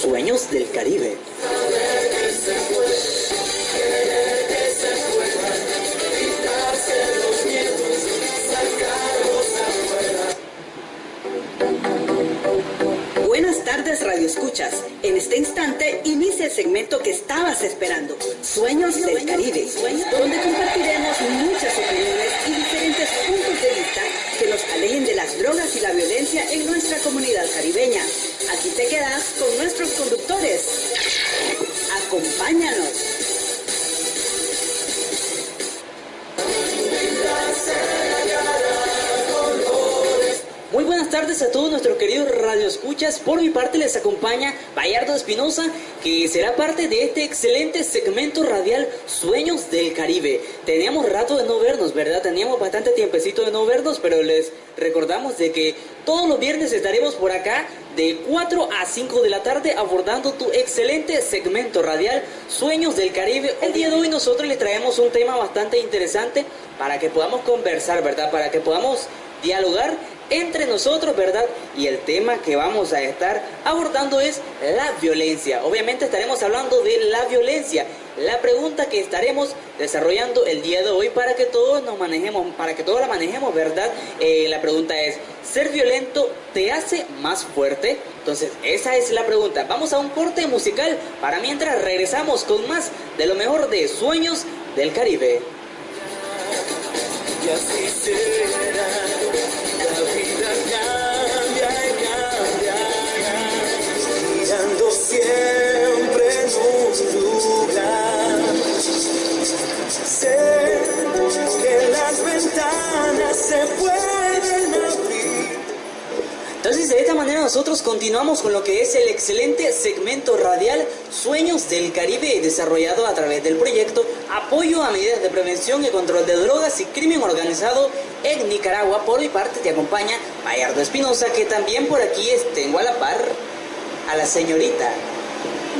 Sueños del Caribe. Buenas tardes, Radio Escuchas. En este instante inicia el segmento que estabas esperando, Sueños del Caribe, donde compartiremos muchas opiniones y diferentes puntos de vista que nos alejen de las drogas y la violencia en nuestra comunidad caribeña. Aquí te quedas con nuestros conductores. Acompáñanos. Muy buenas tardes a todos nuestros queridos radioescuchas. Por mi parte les acompaña Bayardo Espinosa, que será parte de este excelente segmento radial Sueños del Caribe. Teníamos rato de no vernos, ¿verdad? Teníamos bastante tiempecito de no vernos, pero les recordamos de que todos los viernes estaremos por acá de 4 a 5 de la tarde abordando tu excelente segmento radial Sueños del Caribe. El día de hoy nosotros les traemos un tema bastante interesante para que podamos conversar, ¿verdad? Para que podamos dialogar entre nosotros, ¿verdad? Y el tema que vamos a estar abordando es la violencia. Obviamente estaremos hablando de la violencia. La pregunta que estaremos desarrollando el día de hoy para que todos nos manejemos, para que todos la manejemos, ¿verdad? La pregunta es, ¿ser violento te hace más fuerte? Entonces, esa es la pregunta. Vamos a un corte musical para mientras regresamos con más de lo mejor de Sueños del Caribe. Y así será, la vida cambia y cambia, mirando siempre en un lugar. Sé que las ventanas se pueden abrir. Entonces, de esta manera nosotros continuamos con lo que es el excelente segmento radial Sueños del Caribe, desarrollado a través del proyecto Apoyo a Medidas de Prevención y Control de Drogas y Crimen Organizado en Nicaragua. Por mi parte te acompaña Bayardo Espinosa, que también por aquí tengo a la par a la señorita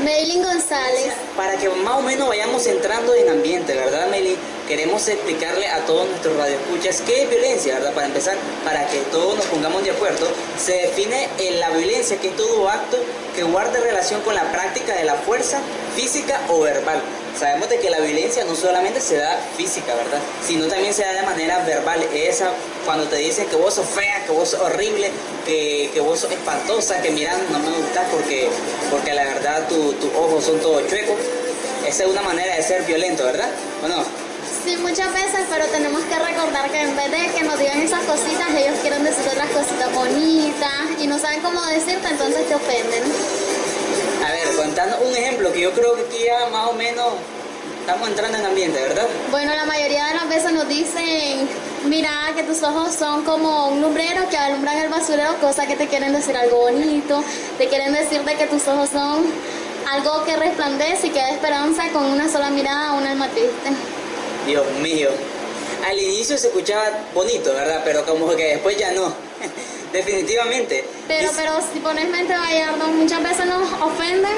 Meilin González. Para que más o menos vayamos entrando en ambiente, ¿verdad, Meilin? Queremos explicarle a todos nuestros radioescuchas qué es violencia, ¿verdad? Para empezar, para que todos nos pongamos de acuerdo, se define en la violencia que es todo acto que guarde relación con la práctica de la fuerza física o verbal. Sabemos de que la violencia no solamente se da física, ¿verdad? Sino también se da de manera verbal. Esa, cuando te dicen que vos sos fea, que vos sos horrible, que vos sos espantosa, que mirando no me gustas porque la verdad tus ojos son todos chuecos. Esa es una manera de ser violento, ¿verdad? ¿O no? Sí, muchas veces, pero tenemos que recordar que en vez de que nos digan esas cositas, ellos quieren decir otras cositas bonitas y no saben cómo decirte, entonces te ofenden. A ver, contando un ejemplo que yo creo que aquí ya más o menos estamos entrando en ambiente, ¿verdad? Bueno, la mayoría de las veces nos dicen, mira que tus ojos son como un lumbrero que alumbran el basurero, cosa que te quieren decir algo bonito, te quieren decir de que tus ojos son algo que resplandece y que da esperanza con una sola mirada a un alma triste. Dios mío, al inicio se escuchaba bonito, ¿verdad? Pero como que después ya no, definitivamente. Pero si pones mente, Bayardo, muchas veces nos ofenden,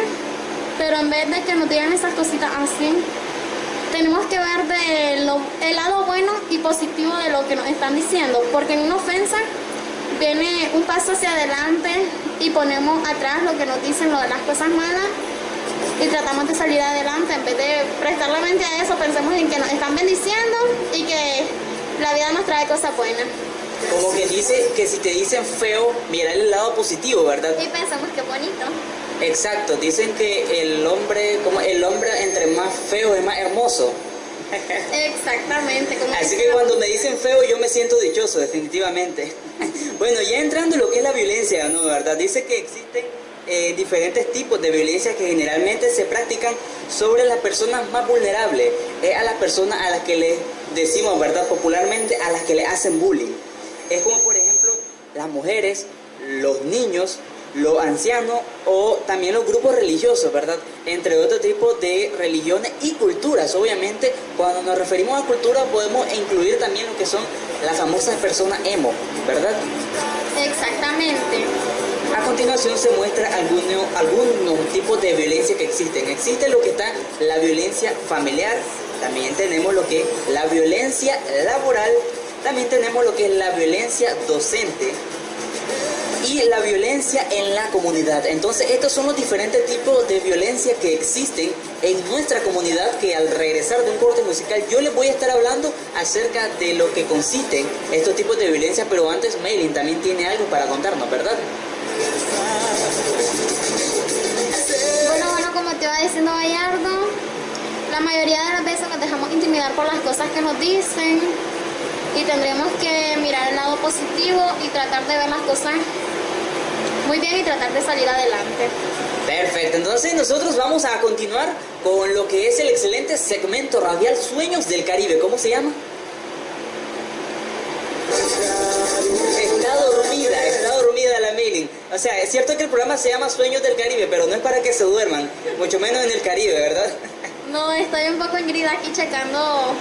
pero en vez de que nos digan esas cositas así, tenemos que ver el lado bueno y positivo de lo que nos están diciendo, porque en una ofensa viene un paso hacia adelante y ponemos atrás lo que nos dicen, lo de las cosas malas, y tratamos de salir adelante. En vez de prestar la mente a eso, pensemos en que nos están bendiciendo y que la vida nos trae cosas buenas. Como que dice que si te dicen feo, mira el lado positivo, ¿verdad? Y pensamos que bonito. Exacto, dicen que el hombre entre más feo es más hermoso. Exactamente. Así que cuando me dicen feo yo me siento dichoso, definitivamente. Bueno, ya entrando en lo que es la violencia, ¿no? ¿Verdad? Dice que existen diferentes tipos de violencia que generalmente se practican sobre las personas más vulnerables, a las personas a las que les decimos, ¿verdad? Popularmente, a las que le hacen bullying. Es como, por ejemplo, las mujeres, los niños, los ancianos o también los grupos religiosos, ¿verdad? Entre otro tipo de religiones y culturas. Obviamente, cuando nos referimos a cultura podemos incluir también lo que son las famosas personas emo, ¿verdad? Exactamente. A continuación se muestra algunos tipos de violencia que existen. Existe lo que está la violencia familiar, también tenemos lo que es la violencia laboral, también tenemos lo que es la violencia docente. y la violencia en la comunidad. Entonces, estos son los diferentes tipos de violencia que existen en nuestra comunidad, que al regresar de un corte musical yo les voy a estar hablando acerca de lo que consisten estos tipos de violencia, pero antes Maylin también tiene algo para contarnos, ¿verdad? Bueno, como te iba diciendo Bayardo, la mayoría de las veces nos dejamos intimidar por las cosas que nos dicen y tendremos que mirar el lado positivo y tratar de ver las cosas muy bien y tratar de salir adelante. Perfecto, entonces nosotros vamos a continuar con lo que es el excelente segmento radial Sueños del Caribe. ¿Cómo se llama? Está dormida la Maylin. O sea, es cierto que el programa se llama Sueños del Caribe, pero no es para que se duerman, mucho menos en el Caribe, ¿verdad? No, estoy un poco ingrida aquí checando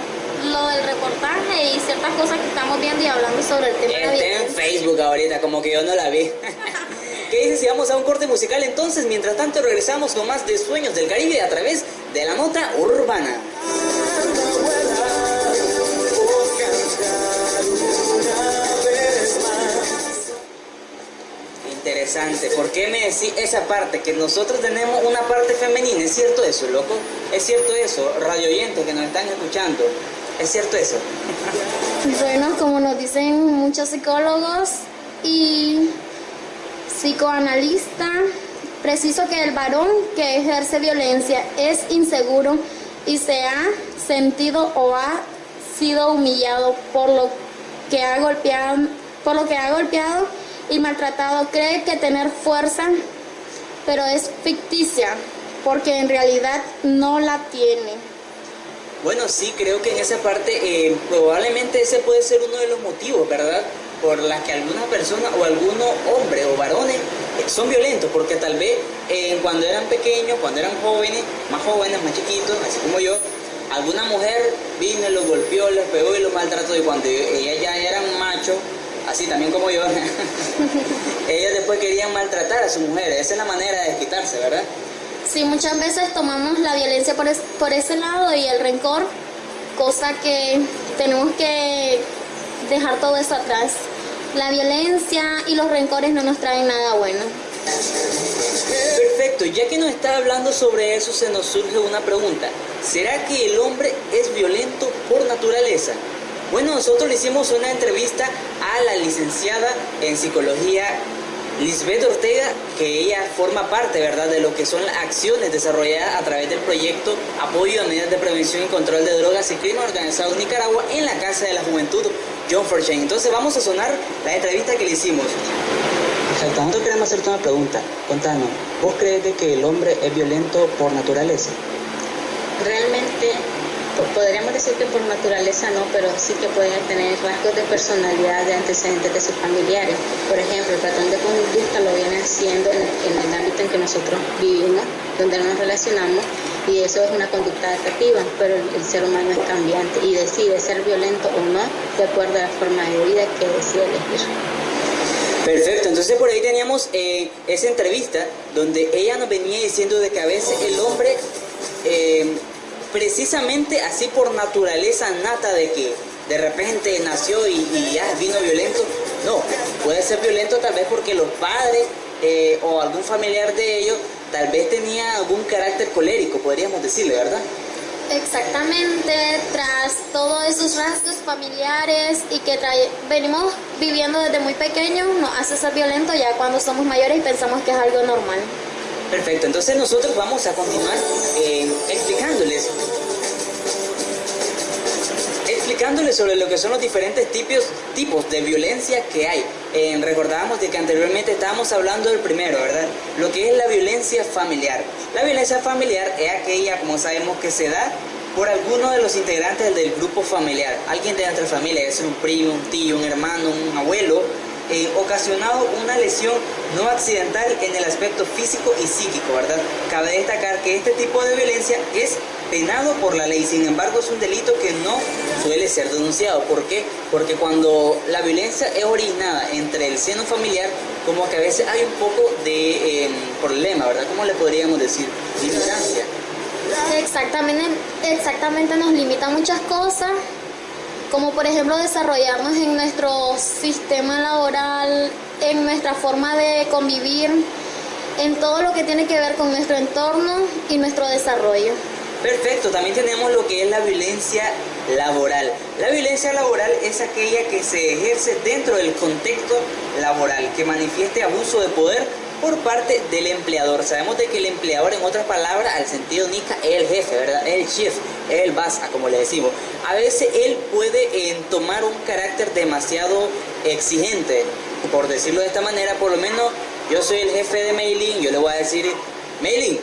lo del reportaje y ciertas cosas que estamos viendo y hablando sobre el tema de la Está en violencia. Facebook ahorita, como que yo no la vi. ¿Qué dices si vamos a un corte musical entonces? Mientras tanto regresamos con más de Sueños del Caribe a través de la nota urbana. Interesante. ¿Por qué me decís esa parte? Que nosotros tenemos una parte femenina. ¿Es cierto eso, loco? ¿Es cierto eso? Radio oyentes que nos están escuchando. ¿Es cierto eso? Bueno, como nos dicen muchos psicólogos y psicoanalistas, preciso que el varón que ejerce violencia es inseguro y se ha sentido o ha sido humillado por lo que ha golpeado y maltratado, cree que tener fuerza, pero es ficticia, porque en realidad no la tiene. Bueno, sí, creo que en esa parte probablemente ese puede ser uno de los motivos, ¿verdad? Por las que algunas personas o algunos hombres o varones son violentos, porque tal vez cuando eran pequeños, cuando eran jóvenes, más chiquitos, así como yo, alguna mujer vino y los golpeó, les pegó y los maltrató, y cuando ellas ya eran machos, así también como yo, ellas después querían maltratar a sus mujeres. Esa es la manera de desquitarse, ¿verdad? Sí, muchas veces tomamos la violencia por ese lado y el rencor, cosa que tenemos que dejar todo eso atrás. La violencia y los rencores no nos traen nada bueno. Perfecto, ya que nos está hablando sobre eso, se nos surge una pregunta. ¿Será que el hombre es violento por naturaleza? Bueno, nosotros le hicimos una entrevista a la licenciada en psicología Lisbeth Ortega, que ella forma parte, ¿verdad?, de lo que son las acciones desarrolladas a través del proyecto Apoyo a Medidas de Prevención y Control de Drogas y Crimen Organizado en Nicaragua en la Casa de la Juventud John Fortune. Entonces vamos a sonar la entrevista que le hicimos. Exacto, nosotros queremos hacerte una pregunta. Contanos, ¿vos crees de que el hombre es violento por naturaleza? Realmente podríamos decir que por naturaleza no, pero sí que pueden tener rasgos de personalidad de antecedentes de sus familiares. Por ejemplo, el patrón de conducta lo viene haciendo en el ámbito en que nosotros vivimos, donde nos relacionamos, y eso es una conducta adaptativa, pero el ser humano es cambiante y decide ser violento o no de acuerdo a la forma de vida que decide elegir. Perfecto, entonces por ahí teníamos esa entrevista donde ella nos venía diciendo de que a veces el hombre precisamente así por naturaleza nata de que de repente nació y ya vino violento. No, puede ser violento tal vez porque los padres o algún familiar de ellos tal vez tenía algún carácter colérico, podríamos decirle, ¿verdad? Exactamente, tras todos esos rasgos familiares y que venimos viviendo desde muy pequeños, nos hace ser violentos ya cuando somos mayores y pensamos que es algo normal. Perfecto, entonces nosotros vamos a continuar explicándoles sobre lo que son los diferentes tipos de violencia que hay. Recordábamos de que anteriormente estábamos hablando del primero, ¿verdad? Lo que es la violencia familiar. La violencia familiar es aquella, como sabemos, que se da por alguno de los integrantes del grupo familiar. Alguien de nuestra familia, es un primo, un tío, un hermano, un abuelo, ocasionado una lesión no accidental en el aspecto físico y psíquico, ¿verdad? Cabe destacar que este tipo de violencia es penado por la ley, sin embargo es un delito que no suele ser denunciado. ¿Por qué? Porque cuando la violencia es originada entre el seno familiar, como que a veces hay un poco de problema, ¿verdad? ¿Cómo le podríamos decir? Limitancia. Exactamente nos limita muchas cosas, como por ejemplo desarrollarnos en nuestro sistema laboral, en nuestra forma de convivir, en todo lo que tiene que ver con nuestro entorno y nuestro desarrollo. Perfecto, también tenemos lo que es la violencia laboral. La violencia laboral es aquella que se ejerce dentro del contexto laboral, que manifieste abuso de poder por parte del empleador. Sabemos de que el empleador, en otras palabras, al sentido nica, es el jefe, ¿verdad? Es el chef, es el boss, como le decimos. A veces él puede tomar un carácter demasiado exigente, por decirlo de esta manera. Por lo menos yo soy el jefe de Maylin, yo le voy a decir: Maylin,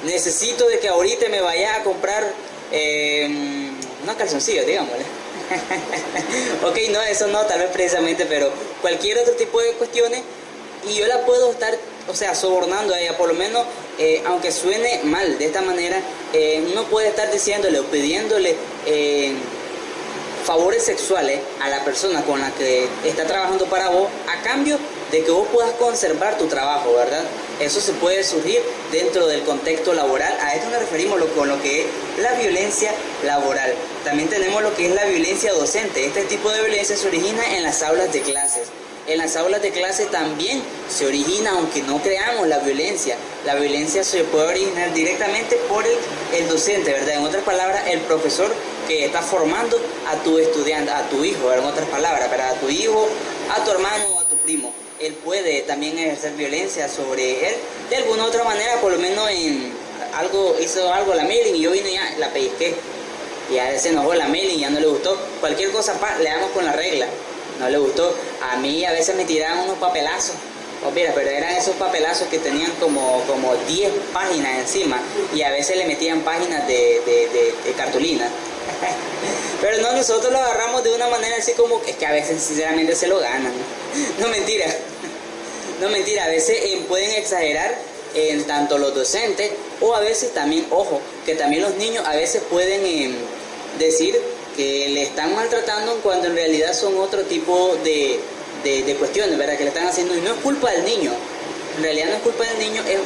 necesito de que ahorita me vaya a comprar unos calzoncillos, digámosle. Ok, no, eso no, tal vez precisamente, pero cualquier otro tipo de cuestiones, y yo la puedo estar, o sea, sobornando a ella, por lo menos, aunque suene mal de esta manera, uno puede estar diciéndole o pidiéndole favores sexuales a la persona con la que está trabajando para vos, a cambio de que vos puedas conservar tu trabajo, ¿verdad? Eso se puede surgir dentro del contexto laboral. A esto nos referimos con lo que es la violencia laboral. También tenemos lo que es la violencia docente. Este tipo de violencia se origina en las aulas de clases. En las aulas de clase también se origina, aunque no creamos la violencia. La violencia se puede originar directamente por el docente, ¿verdad? En otras palabras, el profesor que está formando a tu estudiante, a tu hijo, ¿verdad? En otras palabras, ¿verdad? A tu hijo, a tu hermano o a tu primo. Él puede también ejercer violencia sobre él de alguna otra manera. Por lo menos hizo algo la Maylin y yo vine y ya la pellizqué. Y a veces se enojó la Maylin y ya no le gustó. Cualquier cosa, le damos con la regla. No le gustó. A mí a veces me tiraban unos papelazos. Oh, mira, pero eran esos papelazos que tenían como 10 páginas encima. Y a veces le metían páginas de cartulina. Pero no, nosotros lo agarramos de una manera así como, es que a veces sinceramente se lo ganan. No mentira. No mentira, a veces pueden exagerar en tanto los docentes, o a veces también, ojo, que también los niños a veces pueden decir que le están maltratando cuando en realidad son otro tipo de cuestiones, ¿verdad? Que le están haciendo, y no es culpa del niño. En realidad no es culpa del niño, es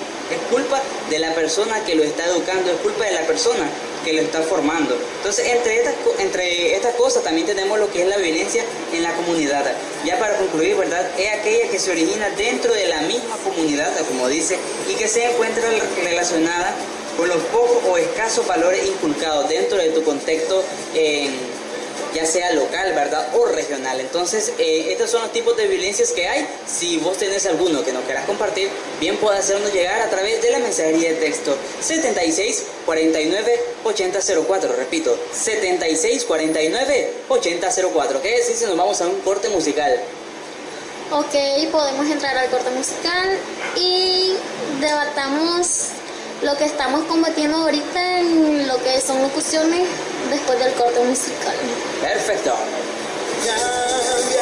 culpa de la persona que lo está educando, es culpa de la persona que lo está formando. Entonces, entre estas cosas también tenemos lo que es la violencia en la comunidad. Ya para concluir, ¿verdad? Es aquella que se origina dentro de la misma comunidad, como dice, y que se encuentra relacionada con los pocos o escasos valores inculcados dentro de tu contexto, ya sea local, ¿verdad? O regional. Entonces, estos son los tipos de violencias que hay. Si vos tenés alguno que nos quieras compartir, bien puedes hacernos llegar a través de la mensajería de texto 7649-8004. Repito, 7649-8004. ¿Qué decís si nos vamos a un corte musical? Ok, podemos entrar al corte musical y debatamos lo que estamos combatiendo ahorita en lo que son locuciones después del corte musical. Perfecto. Cambia